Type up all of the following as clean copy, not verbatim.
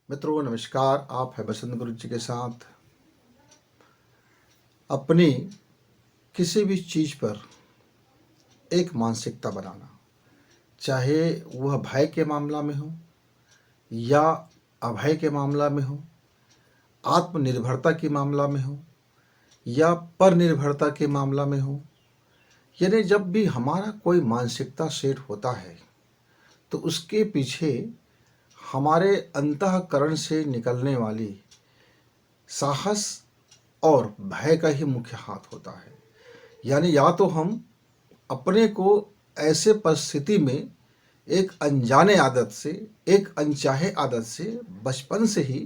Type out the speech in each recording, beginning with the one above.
मित्रों नमस्कार। आप है बसंत गुरु जी के साथ। अपनी किसी भी चीज़ पर एक मानसिकता बनाना, चाहे वह भय के मामला में हो या अभय के मामला में हो, आत्मनिर्भरता के मामला में हो या परनिर्भरता के मामला में हो। यानी जब भी हमारा कोई मानसिकता सेट होता है तो उसके पीछे हमारे अंतःकरण से निकलने वाली साहस और भय का ही मुख्य हाथ होता है। यानी या तो हम अपने को ऐसे परिस्थिति में एक अनजाने आदत से, एक अनचाहे आदत से बचपन से ही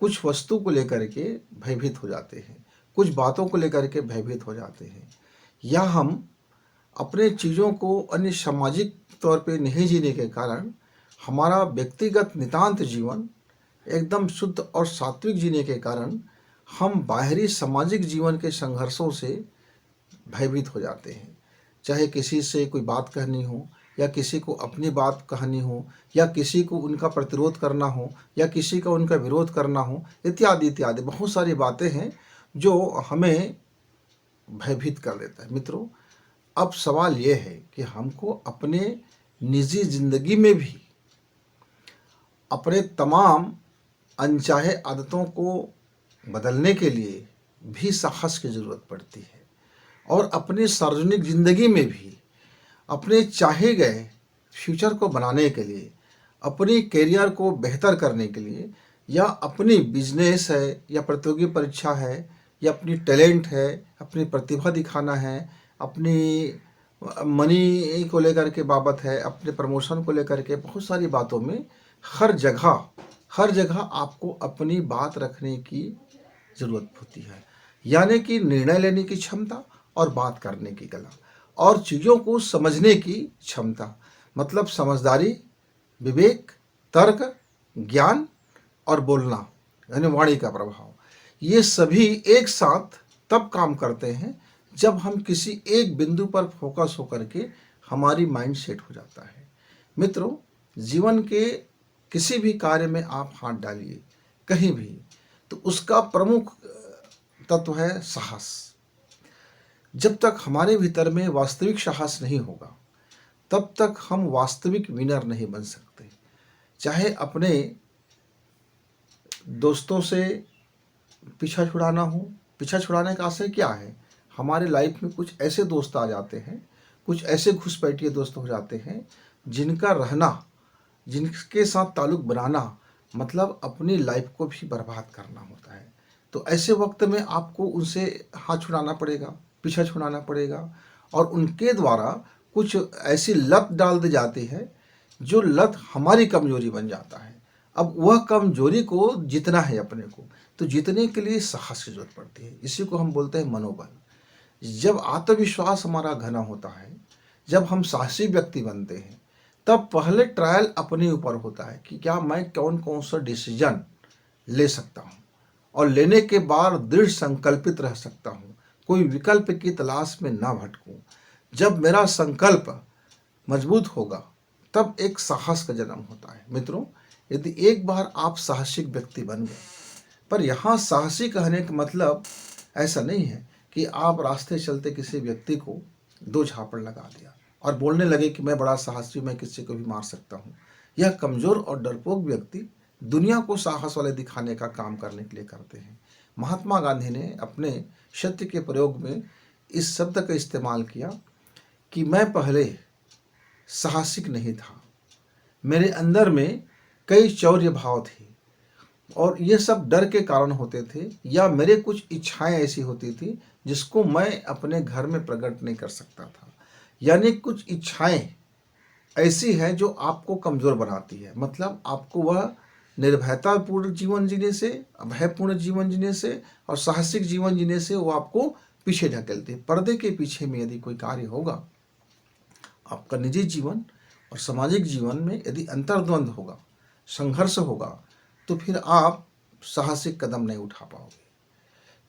कुछ वस्तु को लेकर के भयभीत हो जाते हैं, कुछ बातों को लेकर के भयभीत हो जाते हैं, या हम अपने चीज़ों को अन्य सामाजिक तौर पे नहीं जीने के कारण हमारा व्यक्तिगत नितांत जीवन एकदम शुद्ध और सात्विक जीने के कारण हम बाहरी सामाजिक जीवन के संघर्षों से भयभीत हो जाते हैं। चाहे किसी से कोई बात कहनी हो या किसी को अपनी बात कहनी हो या किसी को उनका प्रतिरोध करना हो या किसी का उनका विरोध करना हो, इत्यादि इत्यादि बहुत सारी बातें हैं जो हमें भयभीत कर देता है। मित्रों, अब सवाल ये है कि हमको अपने निजी ज़िंदगी में भी अपने तमाम अनचाहे आदतों को बदलने के लिए भी साहस की ज़रूरत पड़ती है, और अपनी सार्वजनिक ज़िंदगी में भी अपने चाहे गए फ्यूचर को बनाने के लिए, अपनी कैरियर को बेहतर करने के लिए, या अपनी बिजनेस है या प्रतियोगी परीक्षा है या अपनी टैलेंट है, अपनी प्रतिभा दिखाना है, अपनी मनी को लेकर के बाबत है, अपने प्रमोशन को लेकर के बहुत सारी बातों में हर जगह आपको अपनी बात रखने की ज़रूरत होती है। यानी कि निर्णय लेने की क्षमता और बात करने की कला और चीज़ों को समझने की क्षमता, मतलब समझदारी, विवेक, तर्क, ज्ञान और बोलना यानी वाणी का प्रभाव, ये सभी एक साथ तब काम करते हैं जब हम किसी एक बिंदु पर फोकस होकर के हमारी माइंड सेट हो जाता है। मित्रों, जीवन के किसी भी कार्य में आप हाथ डालिए कहीं भी, तो उसका प्रमुख तत्व है साहस। जब तक हमारे भीतर में वास्तविक साहस नहीं होगा तब तक हम वास्तविक विनर नहीं बन सकते। चाहे अपने दोस्तों से पीछा छुड़ाना हो, पीछा छुड़ाने का आशय क्या है? हमारे लाइफ में कुछ ऐसे दोस्त आ जाते हैं, कुछ ऐसे घुसपैठिए दोस्त हो जाते हैं जिनका रहना, जिनके साथ ताल्लुक़ बनाना मतलब अपनी लाइफ को भी बर्बाद करना होता है। तो ऐसे वक्त में आपको उनसे हाथ छुड़ाना पड़ेगा, पीछा छुड़ाना पड़ेगा, और उनके द्वारा कुछ ऐसी लत डाल दी जाती है जो लत हमारी कमजोरी बन जाता है। अब वह कमजोरी को जीतना है अपने को, तो जीतने के लिए साहस की जरूरत पड़ती है। इसी को हम बोलते हैं मनोबल। जब आत्मविश्वास हमारा घना होता है, जब हम साहसी व्यक्ति बनते हैं, तब पहले ट्रायल अपने ऊपर होता है कि क्या मैं कौन सा डिसीजन ले सकता हूँ, और लेने के बाद दृढ़ संकल्पित रह सकता हूँ, कोई विकल्प की तलाश में ना भटकूँ। जब मेरा संकल्प मजबूत होगा तब एक साहस का जन्म होता है। मित्रों, यदि एक बार आप साहसिक व्यक्ति बन गए, पर यहाँ साहसी कहने का मतलब ऐसा नहीं है कि आप रास्ते चलते किसी व्यक्ति को दो झापड़ लगा दिया और बोलने लगे कि मैं बड़ा साहसी, मैं किसी को भी मार सकता हूँ। यह कमज़ोर और डरपोक व्यक्ति दुनिया को साहस वाले दिखाने का काम करने के लिए करते हैं। महात्मा गांधी ने अपने सत्य के प्रयोग में इस शब्द का इस्तेमाल किया कि मैं पहले साहसिक नहीं था, मेरे अंदर में कई शौर्य भाव थे और ये सब डर के कारण होते थे, या मेरे कुछ इच्छाएं ऐसी होती थी जिसको मैं अपने घर में प्रकट नहीं कर सकता था। यानी कुछ इच्छाएं ऐसी हैं जो आपको कमज़ोर बनाती है, मतलब आपको वह निर्भयतापूर्ण जीवन जीने से, अभयपूर्ण जीवन जीने से और साहसिक जीवन जीने से वो आपको पीछे ढकेलती है। पर्दे के पीछे में यदि कोई कार्य होगा, आपका निजी जीवन और सामाजिक जीवन में यदि अंतर्द्वंद होगा, संघर्ष होगा, तो फिर आप साहसिक कदम नहीं उठा पाओगे।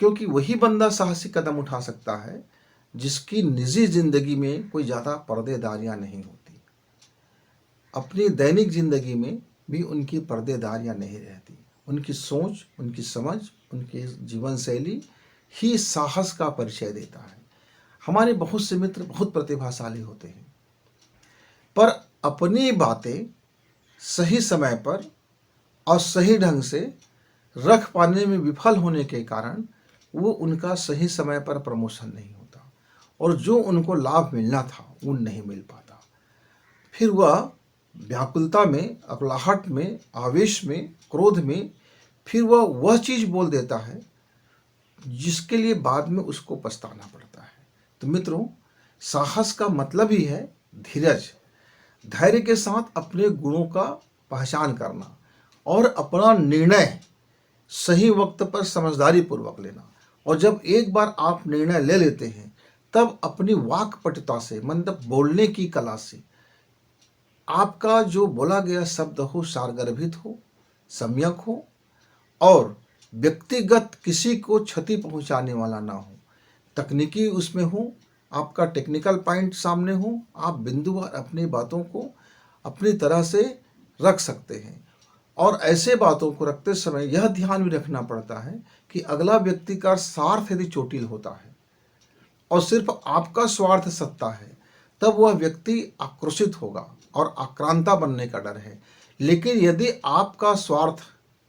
क्योंकि वही बंदा साहसिक कदम उठा सकता है जिसकी निजी जिंदगी में कोई ज़्यादा पर्देदारियां नहीं होती। अपनी दैनिक जिंदगी में भी उनकी पर्देदारियां नहीं रहती। उनकी सोच, उनकी समझ, उनकी जीवन शैली ही साहस का परिचय देता है। हमारे बहुत से मित्र बहुत प्रतिभाशाली होते हैं, पर अपनी बातें सही समय पर और सही ढंग से रख पाने में विफल होने के कारण वो उनका सही समय पर प्रमोशन नहीं होता और जो उनको लाभ मिलना था वो नहीं मिल पाता। फिर वह व्याकुलता में, अकुलाहट में, आवेश में, क्रोध में फिर वह चीज़ बोल देता है जिसके लिए बाद में उसको पछताना पड़ता है। तो मित्रों, साहस का मतलब ही है धीरज, धैर्य के साथ अपने गुणों का पहचान करना और अपना निर्णय सही वक्त पर समझदारी पूर्वक लेना। और जब एक बार आप निर्णय ले लेते हैं तब अपनी वाक्पटुता से, मतलब बोलने की कला से, आपका जो बोला गया शब्द हो सारगर्भित हो, सम्यक हो और व्यक्तिगत किसी को क्षति पहुंचाने वाला ना हो, तकनीकी उसमें हो, आपका टेक्निकल पॉइंट सामने हो, आप बिंदुवार अपनी बातों को अपनी तरह से रख सकते हैं। और ऐसे बातों को रखते समय यह ध्यान भी रखना पड़ता है कि अगला व्यक्ति का स्वार्थ यदि चोटिल होता है और सिर्फ आपका स्वार्थ सत्ता है, तब वह व्यक्ति आक्रोशित होगा और आक्रांता बनने का डर है। लेकिन यदि आपका स्वार्थ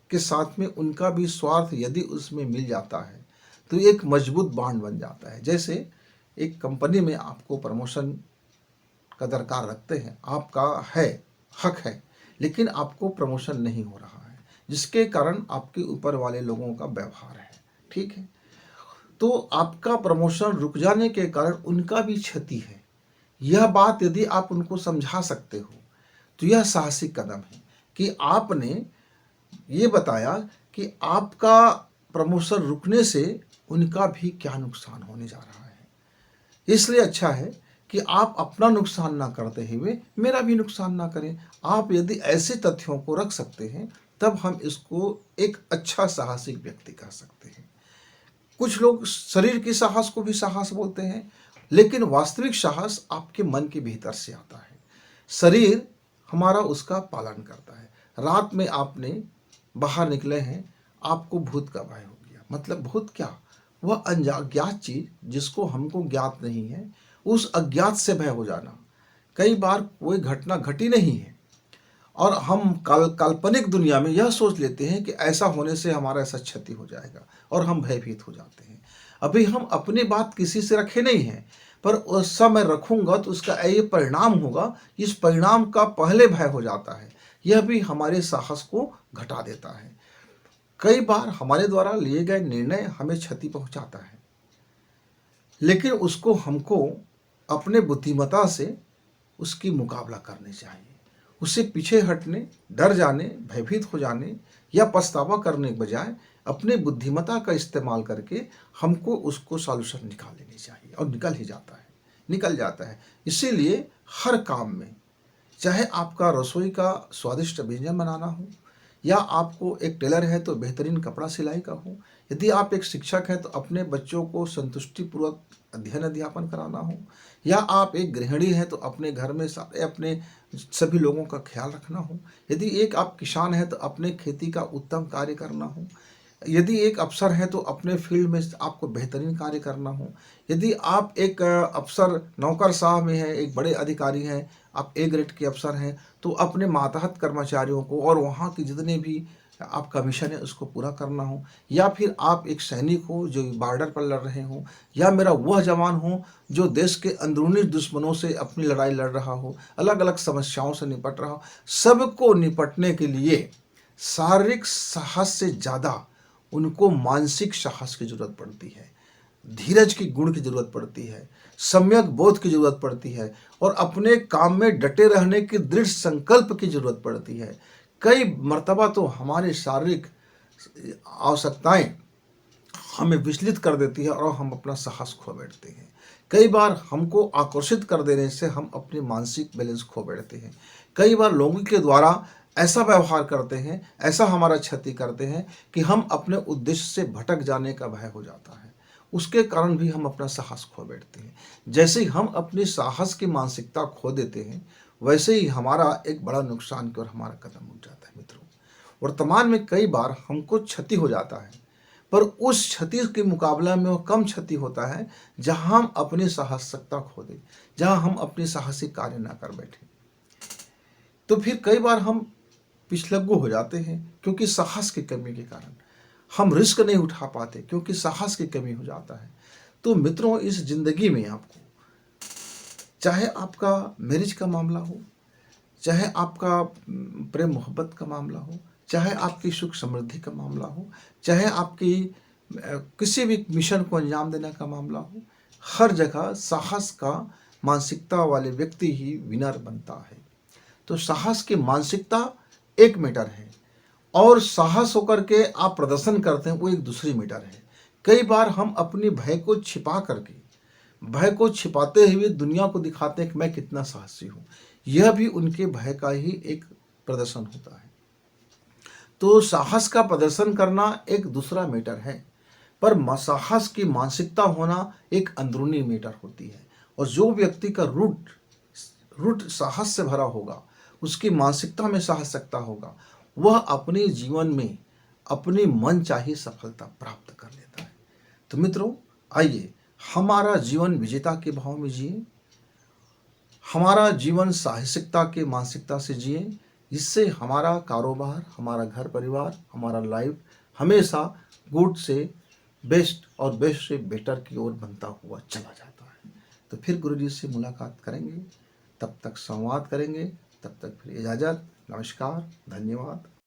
के साथ में उनका भी स्वार्थ यदि उसमें मिल जाता है तो एक मजबूत बॉन्ड बन जाता है। जैसे एक कंपनी में आपको प्रमोशन का दरकार रखते हैं, आपका है, हक है, लेकिन आपको प्रमोशन नहीं हो रहा है जिसके कारण आपके ऊपर वाले लोगों का व्यवहार है, ठीक है, तो आपका प्रमोशन रुक जाने के कारण उनका भी क्षति है। यह बात यदि आप उनको समझा सकते हो तो यह साहसिक कदम है कि आपने ये बताया कि आपका प्रमोशन रुकने से उनका भी क्या नुकसान होने जा रहा है। इसलिए अच्छा है कि आप अपना नुकसान ना करते हुए मेरा भी नुकसान ना करें। आप यदि ऐसे तथ्यों को रख सकते हैं तब हम इसको एक अच्छा साहसिक व्यक्ति कह सकते हैं। कुछ लोग शरीर की साहस को भी साहस बोलते हैं, लेकिन वास्तविक साहस आपके मन के भीतर से आता है। शरीर हमारा उसका पालन करता है। रात में आपने बाहर निकले हैं, आपको भूत का भय हो गया, मतलब भूत क्या, वह अज्ञात चीज जिसको हमको ज्ञात नहीं है, उस अज्ञात से भय हो जाना। कई बार कोई घटना घटी नहीं है और हम काल्पनिक दुनिया में यह सोच लेते हैं कि ऐसा होने से हमारा ऐसा क्षति हो जाएगा और हम भयभीत हो जाते हैं। अभी हम अपनी बात किसी से रखे नहीं हैं, पर उस समय रखूंगा तो उसका ये परिणाम होगा, इस परिणाम का पहले भय हो जाता है। यह भी हमारे साहस को घटा देता है। कई बार हमारे द्वारा लिए गए निर्णय हमें क्षति पहुंचाता है, लेकिन उसको हमको अपने बुद्धिमत्ता से उसकी मुकाबला करनी चाहिए। उससे पीछे हटने, डर जाने, भयभीत हो जाने या पछतावा करने के बजाय अपने बुद्धिमत्ता का इस्तेमाल करके हमको उसको सॉल्यूशन निकाल लेनी चाहिए और निकल ही जाता है, निकल जाता है। इसीलिए हर काम में, चाहे आपका रसोई का स्वादिष्ट व्यंजन बनाना हो, या आपको एक टेलर है तो बेहतरीन कपड़ा सिलाई का हो, यदि आप एक शिक्षक हैं तो अपने बच्चों को संतुष्टिपूर्वक अध्ययन अध्यापन कराना हो, या आप एक गृहिणी हैं तो अपने घर में सारे अपने सभी लोगों का ख्याल रखना हो, यदि एक आप किसान हैं तो अपने खेती का उत्तम कार्य करना हो, यदि एक अफसर हैं तो अपने फील्ड में आपको बेहतरीन कार्य करना हो, यदि आप एक अफसर नौकर साहब में हैं, एक बड़े अधिकारी हैं, आप ए ग्रेड के अफसर हैं, तो अपने मातहत कर्मचारियों को और वहाँ के जितने भी आपका मिशन है उसको पूरा करना हो, या फिर आप एक सैनिक हो जो बॉर्डर पर लड़ रहे हो, या मेरा वह जवान हो जो देश के अंदरूनी दुश्मनों से अपनी लड़ाई लड़ रहा हो, अलग अलग समस्याओं से निपट रहा हो, सबको निपटने के लिए शारीरिक साहस से ज़्यादा उनको मानसिक साहस की जरूरत पड़ती है, धीरज की गुण की जरूरत पड़ती है, सम्यक बोध की जरूरत पड़ती है और अपने काम में डटे रहने की दृढ़ संकल्प की जरूरत पड़ती है। कई मर्तबा तो हमारी शारीरिक आवश्यकताएं हमें विचलित कर देती है और हम अपना साहस खो बैठते हैं। कई बार हमको आकर्षित कर देने से हम अपनी मानसिक बैलेंस खो बैठते हैं। कई बार लोगों के द्वारा ऐसा व्यवहार करते हैं, ऐसा हमारा क्षति करते हैं कि हम अपने उद्देश्य से भटक जाने का भय हो जाता है। उसके कारण भी हम अपना साहस खो बैठते हैं। जैसे ही हम अपनी साहस की मानसिकता खो देते हैं, वैसे ही हमारा एक बड़ा नुकसान की ओर हमारा कदम उठ जाता है मित्रों। वर्तमान में कई बार हमको क्षति हो जाता है, पर उस क्षति के मुकाबले में वो कम क्षति होता है जहां हम अपनी साहसिकता खो दें, जहां हम अपनी साहसिक कार्य ना कर बैठे। तो फिर कई बार हम पिछलग्गू हो जाते हैं क्योंकि साहस की कमी के कारण। हम रिस्क नहीं उठा पाते क्योंकि साहस की कमी हो जाता है। तो मित्रों, इस जिंदगी में आपको, चाहे आपका मैरिज का मामला हो, चाहे आपका प्रेम मोहब्बत का मामला हो, चाहे आपकी सुख समृद्धि का मामला हो, चाहे आपकी किसी भी मिशन को अंजाम देने का मामला हो, हर जगह साहस का मानसिकता वाले व्यक्ति ही विनर बनता है। तो साहस की मानसिकता एक मैटर है, और साहस होकर के आप प्रदर्शन करते हैं वो एक दूसरी मैटर है। कई बार हम अपनी भय को छिपा करके, भय को छिपाते हुए दुनिया को दिखाते हैं कि मैं कितना साहसी हूँ। यह भी उनके भय का ही एक प्रदर्शन होता है। तो साहस का प्रदर्शन करना एक दूसरा मैटर है, पर साहस की मानसिकता होना एक अंदरूनी मैटर होती है। और जो व्यक्ति का रूट साहस से भरा होगा, उसकी मानसिकता में साहसिकता होगा, वह अपने जीवन में अपनी मनचाही सफलता प्राप्त कर लेता है। तो मित्रों, आइए हमारा जीवन विजेता के भाव में जिए, हमारा जीवन साहसिकता के मानसिकता से जिए, जिससे हमारा कारोबार, हमारा घर परिवार, हमारा लाइफ हमेशा गुड से बेस्ट और बेस्ट से बेटर की ओर बनता हुआ चला जाता है। तो फिर गुरुजी से मुलाकात करेंगे, तब तक संवाद करेंगे, तब तक फिर इजाज़त। नमस्कार, धन्यवाद।